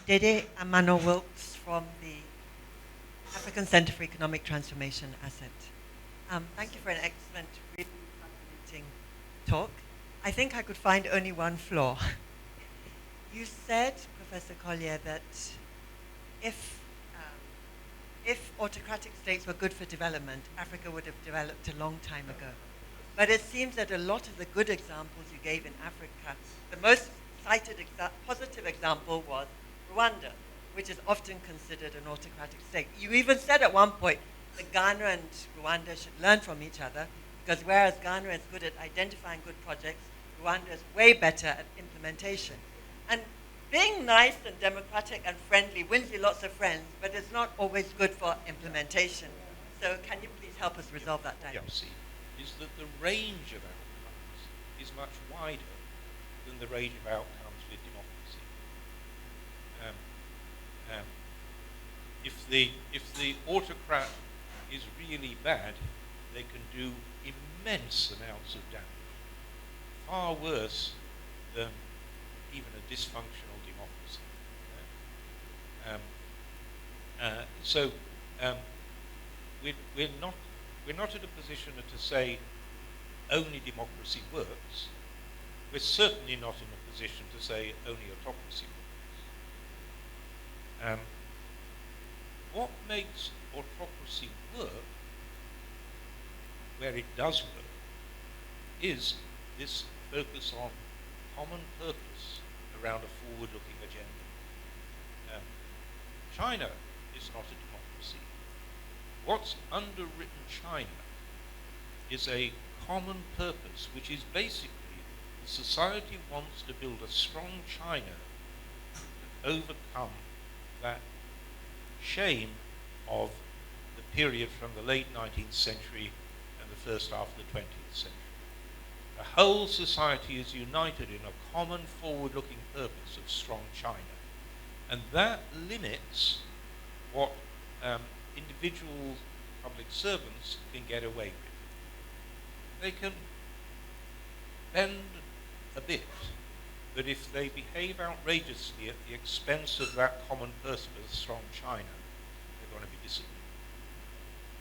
Dede Amano Wilkes from the African Center for Economic Transformation Asset. Thank you for an excellent, really fascinating talk. I think I could find only one flaw. You said, Professor Collier, that if autocratic states were good for development, Africa would have developed a long time ago. But it seems that a lot of the good examples you gave in Africa, the most cited positive example was Rwanda, which is often considered an autocratic state. You even said at one point that Ghana and Rwanda should learn from each other, because whereas Ghana is good at identifying good projects, Rwanda is way better at implementation. And being nice and democratic and friendly wins you lots of friends, but it's not always good for implementation. So can you please help us resolve that dilemma? Is that the range of outcomes is much wider than the range of outcomes with democracy. If the autocrat is really bad, they can do immense amounts of damage, far worse than even a dysfunctional democracy. We're not in a position to say only democracy works. We're certainly not in a position to say only autocracy works. What makes autocracy work, where it does work, is this focus on common purpose around a forward-looking agenda. China is not a democracy. What's underwritten China is a common purpose, which is basically the society wants to build a strong China to overcome that shame of the period from the late 19th century and the first half of the 20th century. The whole society is united in a common forward-looking purpose of strong China. And that limits what individual public servants can get away with. They can bend a bit, but if they behave outrageously at the expense of that common purpose of strong China, they're going to be disciplined.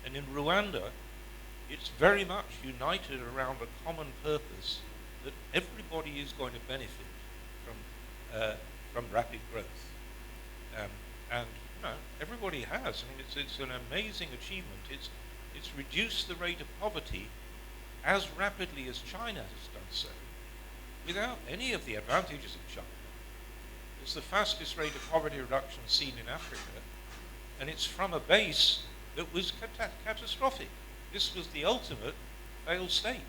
And in Rwanda, it's very much united around a common purpose that everybody is going to benefit from rapid growth. And everybody has. I mean, it's an amazing achievement. It's reduced the rate of poverty as rapidly as China has done so, without any of the advantages of China. It's the fastest rate of poverty reduction seen in Africa, and it's from a base that was catastrophic. This was the ultimate failed state.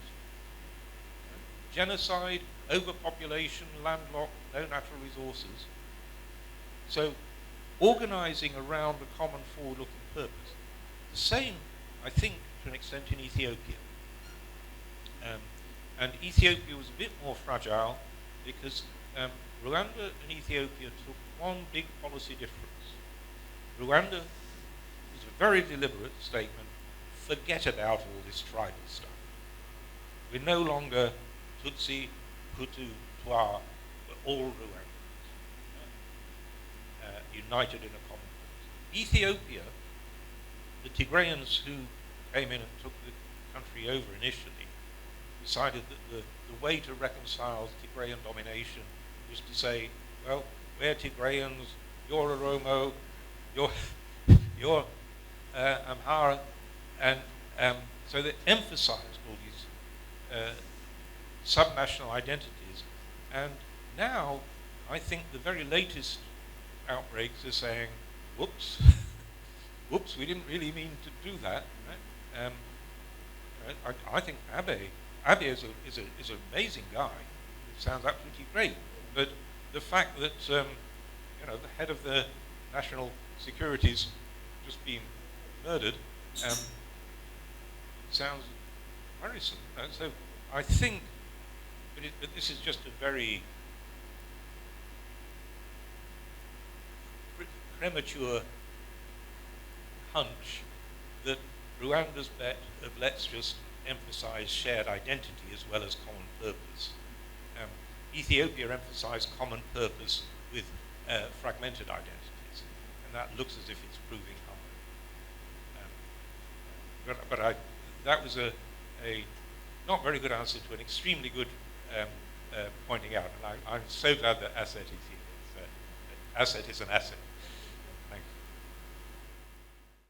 Genocide, overpopulation, landlocked, no natural resources. So organizing around a common forward-looking purpose. The same, I think, to an extent in Ethiopia. And Ethiopia was a bit more fragile because Rwanda and Ethiopia took one big policy difference. Rwanda was a very deliberate statement: forget about all this tribal stuff. We're no longer Tutsi, Hutu, Twa, we're all Rwandans, united in a common cause. Ethiopia, the Tigrayans who came in and took the country over initially, decided that the way to reconcile Tigrayan domination was to say, well, we're Tigrayans, you're Oromo, you're Amhara, and so they emphasized all these subnational identities. And now, I think the very latest outbreaks are saying, whoops, whoops, we didn't really mean to do that. Right? I think Abe is an amazing guy. It sounds absolutely great. But the fact that the head of the national security's just been murdered sounds worrisome. So I think, but this is just a very premature hunch that Rwanda's bet of let's just emphasize shared identity as well as common purpose. Ethiopia emphasized common purpose with fragmented identities, and that looks as if it's proving harm. That was a not very good answer to an extremely good pointing out, and I'm so glad that asset is here. Asset is an asset.